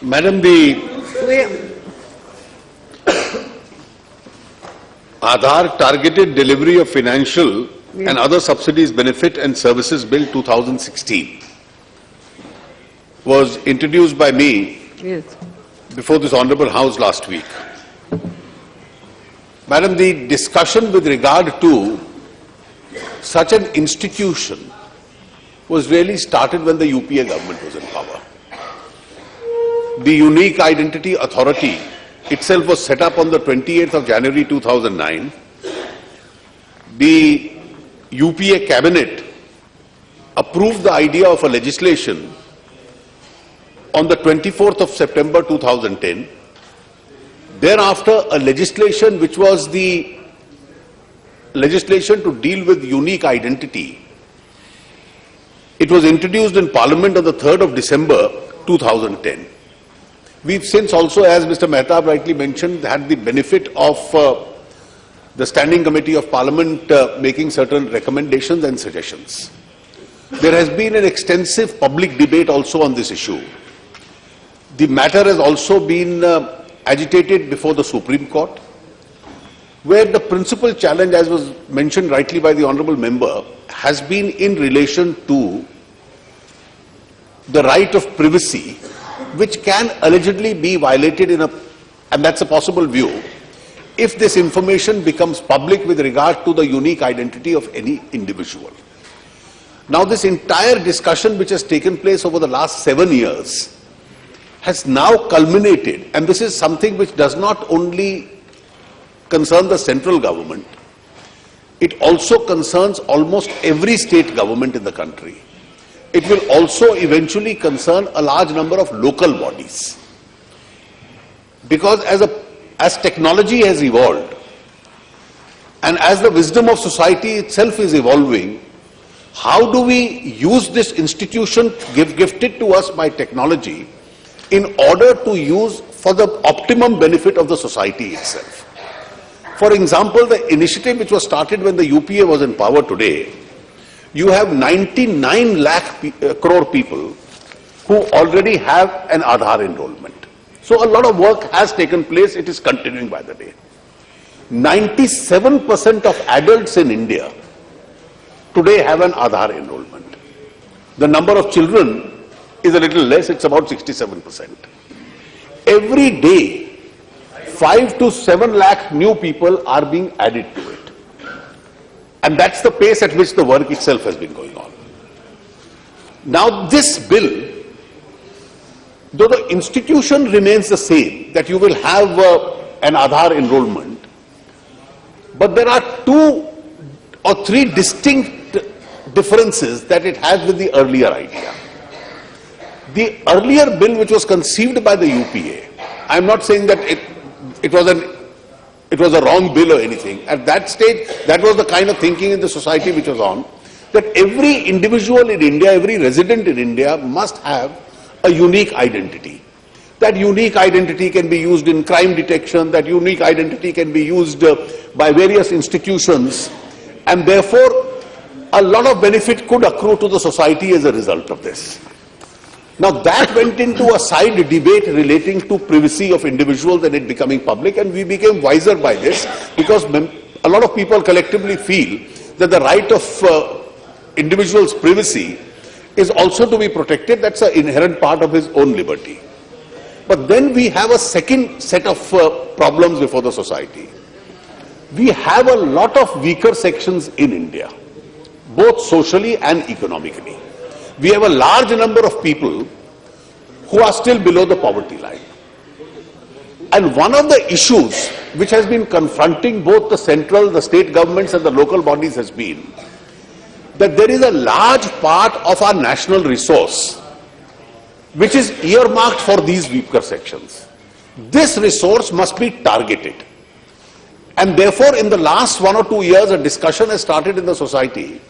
Madam, the Aadhaar Targeted Delivery of Financial and Other Subsidies, Benefit and Services Bill 2016 was introduced by me before this Honourable House last week. Madam, the discussion with regard to such an institution was really started when the UPA government was in power. The Unique Identity Authority itself was set up on the 28th of January 2009. The UPA cabinet approved the idea of a legislation on the 24th of September 2010. Thereafter, a legislation which was the legislation to deal with unique identity, it was introduced in Parliament on the 3rd of December 2010. We've since also, as Mr. Mehta rightly mentioned, had the benefit of the Standing Committee of Parliament making certain recommendations and suggestions. There has been an extensive public debate also on this issue. The matter has also been agitated before the Supreme Court, where the principal challenge, as was mentioned rightly by the Honourable Member, has been in relation to the right of privacy, which can allegedly be violated and that's a possible view, if this information becomes public with regard to the unique identity of any individual. Now, this entire discussion which has taken place over the last 7 years has now culminated, and this is something which does not only concern the central government, it also concerns almost every state government in the country. It will also eventually concern a large number of local bodies. Because as technology has evolved, and as the wisdom of society itself is evolving, how do we use this institution gifted to us by technology in order to use for the optimum benefit of the society itself? For example, the initiative which was started when the UPA was in power today, you have 99 lakh crore people who already have an Adhar enrollment. So a lot of work has taken place, it is continuing by the day. 97% of adults in India today have an Adhar enrollment. The number of children is a little less, it's about 67%. Every day, 5 to 7 lakh new people are being added to it. And that's the pace at which the work itself has been going on. Now, this bill, though the institution remains the same, that you will have an Adhar enrollment, but there are 2 or 3 distinct differences that it has with the earlier idea. The earlier bill, which was conceived by the UPA, I'm not saying that it was a wrong bill or anything. At that stage, that was the kind of thinking in the society which was on, that every individual in India, every resident in India must have a unique identity. That unique identity can be used in crime detection, that unique identity can be used by various institutions, and therefore a lot of benefit could accrue to the society as a result of this. Now, that went into a side debate relating to privacy of individuals and it becoming public, and we became wiser by this, because a lot of people collectively feel that the right of individual's privacy is also to be protected. That's an inherent part of his own liberty. But then we have a second set of problems before the society. We have a lot of weaker sections in India, both socially and economically. We have a large number of people who are still below the poverty line. And one of the issues which has been confronting both the central, the state governments and the local bodies has been that there is a large part of our national resource which is earmarked for these weaker sections. This resource must be targeted. And therefore, in the last 1 or 2 years, a discussion has started in the society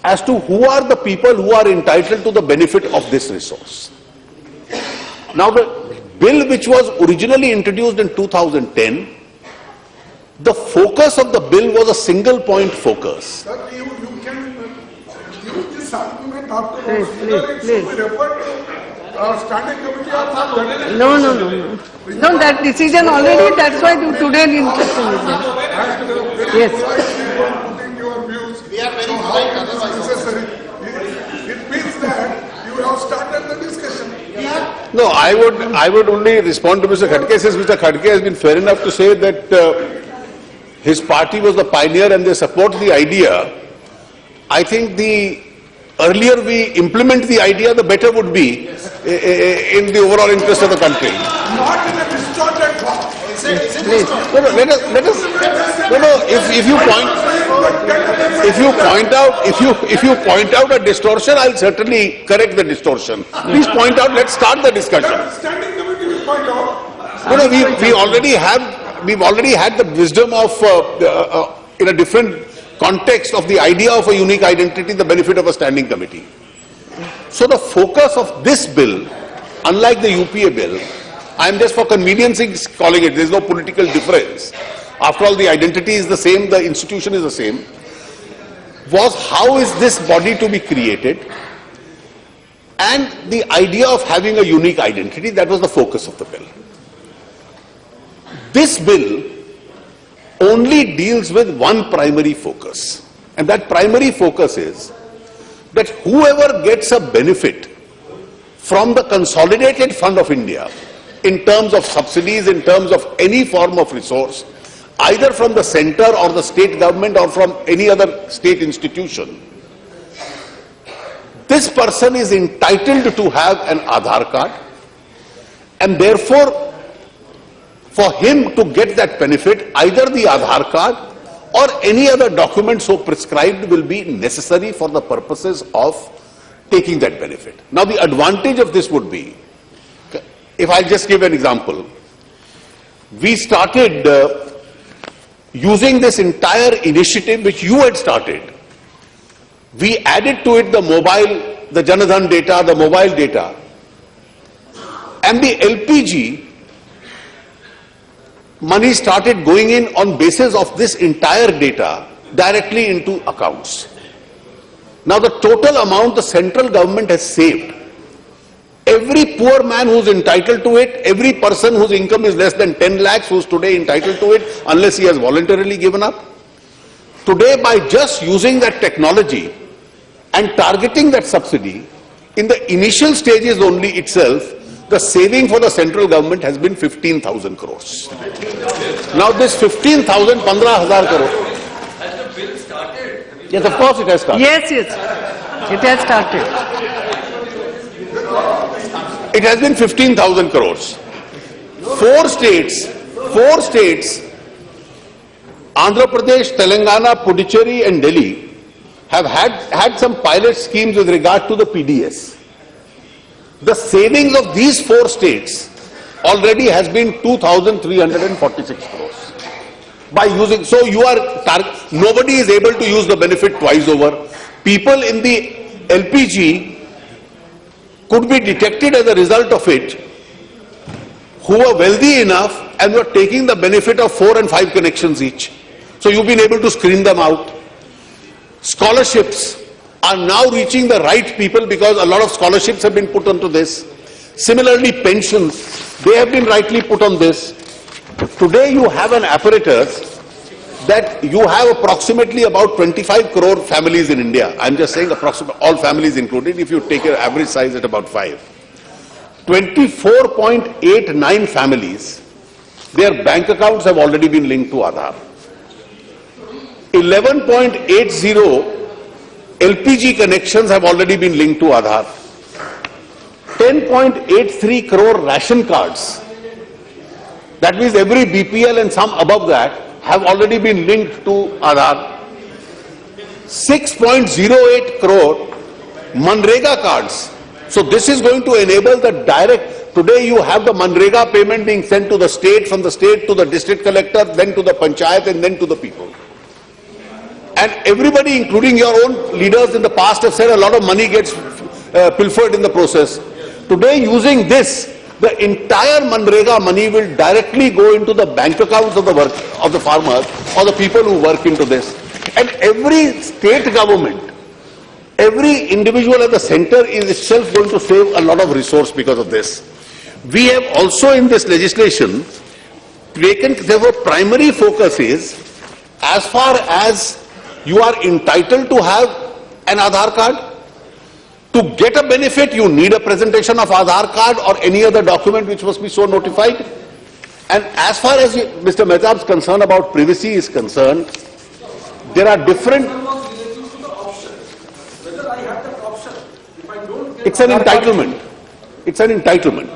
as to who are the people who are entitled to the benefit of this resource. Now, the bill which was originally introduced in 2010, the focus of the bill was a single point focus. Sir, you can use this argument after all. Please. standing committee or not? No. No, that decision already, that's why today interesting is there. Yes. Putting your views. We are very necessary. It means that you have started the discussion. No, I would only respond to Mr. Khadke, since Mr. Khadke has been fair enough to say that his party was the pioneer and they support the idea. I think the earlier we implement the idea, the better would be in the overall interest of the country. Not in a distorted form. If you point out a distortion, I'll certainly correct the distortion. Please point out, let's start the discussion. Standing committee will point out. We've already had the wisdom of, in a different context of the idea of a unique identity, the benefit of a standing committee. So the focus of this bill, unlike the UPA bill, I am just for convenience calling it, there is no political difference. After all, the identity is the same, the institution is the same, was how is this body to be created, and the idea of having a unique identity, that was the focus of the bill. This bill only deals with one primary focus, and that primary focus is that whoever gets a benefit from the consolidated fund of India in terms of subsidies, in terms of any form of resource, either from the center or the state government or from any other state institution, this person is entitled to have an Aadhaar card, and therefore for him to get that benefit, either the Aadhaar card or any other document so prescribed will be necessary for the purposes of taking that benefit. Now the advantage of this would be, if I just give an example, we started using this entire initiative which you had started. We added to it the mobile, the Janata data, the mobile data, and the LPG money started going in on basis of this entire data directly into accounts. Now the total amount the central government has saved, every poor man who's entitled to it, every person whose income is less than 10 lakhs who's today entitled to it, unless he has voluntarily given up, today by just using that technology and targeting that subsidy, in the initial stages only itself, the saving for the central government has been 15,000 crores. Now this 15,000, 15,000 crores. Has the bill started? Yes, of course it has started. Yes, it has started. It has been 15,000 crores. Four states, Andhra Pradesh, Telangana, Puducherry and Delhi have had some pilot schemes with regard to the PDS. The savings of these four states already has been 2,346 crores. By using, so nobody is able to use the benefit twice over. People in the LPG could be detected as a result of it who were wealthy enough and were taking the benefit of 4 and 5 connections each. So you've been able to screen them out. Scholarships are now reaching the right people because a lot of scholarships have been put onto this. Similarly, pensions, they have been rightly put on this. Today you have an apparatus that you have approximately about 25 crore families in India. I'm just saying approximately all families included, if you take an average size at about 5. 24.89 families, their bank accounts have already been linked to Aadhaar. 11.80 LPG connections have already been linked to Adhar. 10.83 crore ration cards, that means every BPL and some above that, have already been linked to Adhar. 6.08 crore Manrega cards. So this is going to enable the direct, today you have the Manrega payment being sent to the state, from the state to the district collector, then to the panchayat and then to the people. And everybody, including your own leaders in the past, have said a lot of money gets pilfered in the process. Today, using this, the entire Manrega money will directly go into the bank accounts of the farmers or the people who work into this. And every state government Every individual at the center is itself going to save a lot of resource because of this. We have also in this legislation taken, therefore primary focus is, as far as you are entitled to have an Aadhaar card, to get a benefit you need a presentation of Aadhaar card or any other document which must be so notified. And as far as Mr. Mehtab's concern about privacy is concerned, there are different... It's an entitlement. It's an entitlement.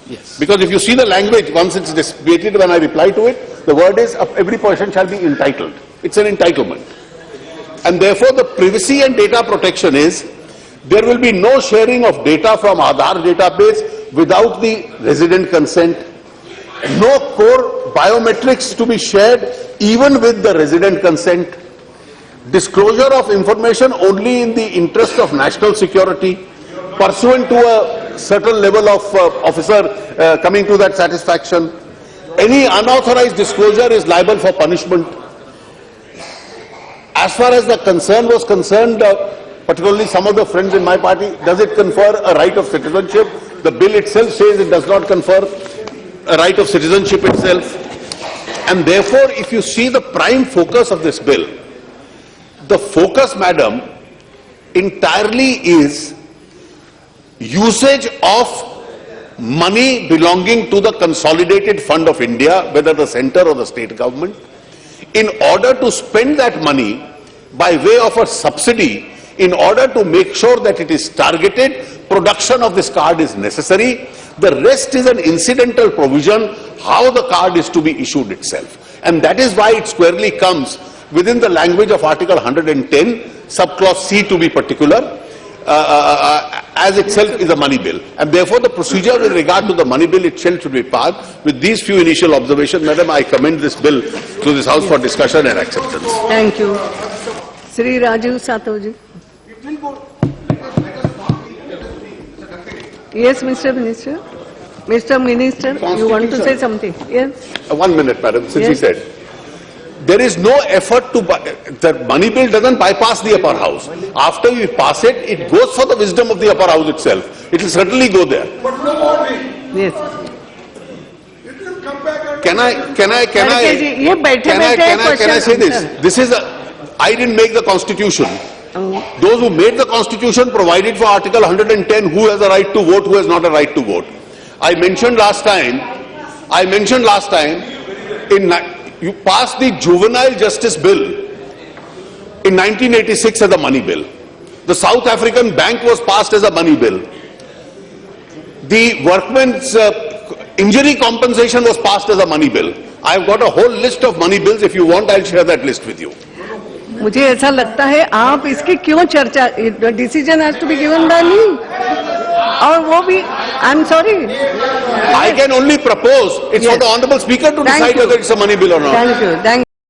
Yes. Because if you see the language, once it's debated when I reply to it, the word is every person shall be entitled. It's an entitlement. And therefore the privacy and data protection is, there will be no sharing of data from Aadhaar database without the resident consent. No core biometrics to be shared even with the resident consent. Disclosure of information only in the interest of national security, pursuant to a certain level of officer coming to that satisfaction. Any unauthorized disclosure is liable for punishment. As far as the concern was concerned, particularly some of the friends in my party, does it confer a right of citizenship? The bill itself says it does not confer a right of citizenship itself. And therefore, if you see the prime focus of this bill, the focus, madam, entirely is usage of money belonging to the Consolidated Fund of India, whether the center or the state government, in order to spend that money by way of a subsidy, in order to make sure that it is targeted. Production of this card is necessary. The rest is an incidental provision, how the card is to be issued itself. And that is why it squarely comes within the language of Article 110, subclause C to be particular, as itself is a money bill. And therefore the procedure with regard to the money bill itself should be passed. With these few initial observations, madam, I commend this bill to this House for discussion and acceptance. Thank you. Shri Raju Satoji. Yes, Mr. Minister. Mr. Minister, you want to say something? Yes. 1 minute, madam, since he Yes. said. There is no effort to, the money bill doesn't bypass the upper house. After we pass it, it goes for the wisdom of the upper house itself. It will certainly go there. But no warning. Yes. It will come back and... Can I ये बैठे say this? This is I didn't make the constitution. Those who made the constitution provided for Article 110 who has a right to vote, who has not a right to vote. I mentioned last time, you passed the Juvenile Justice Bill in 1986 as a money bill. The South African Bank was passed as a money bill. The workmen's injury compensation was passed as a money bill. I've got a whole list of money bills. If you want, I'll share that list with you. मुझे ऐसा लगता है आप इसकी क्यों चर्चा, decision has to be given by me, और वो भी I am sorry, I can only propose. It's for the honorable speaker to decide whether it's a money bill or not. Thank you.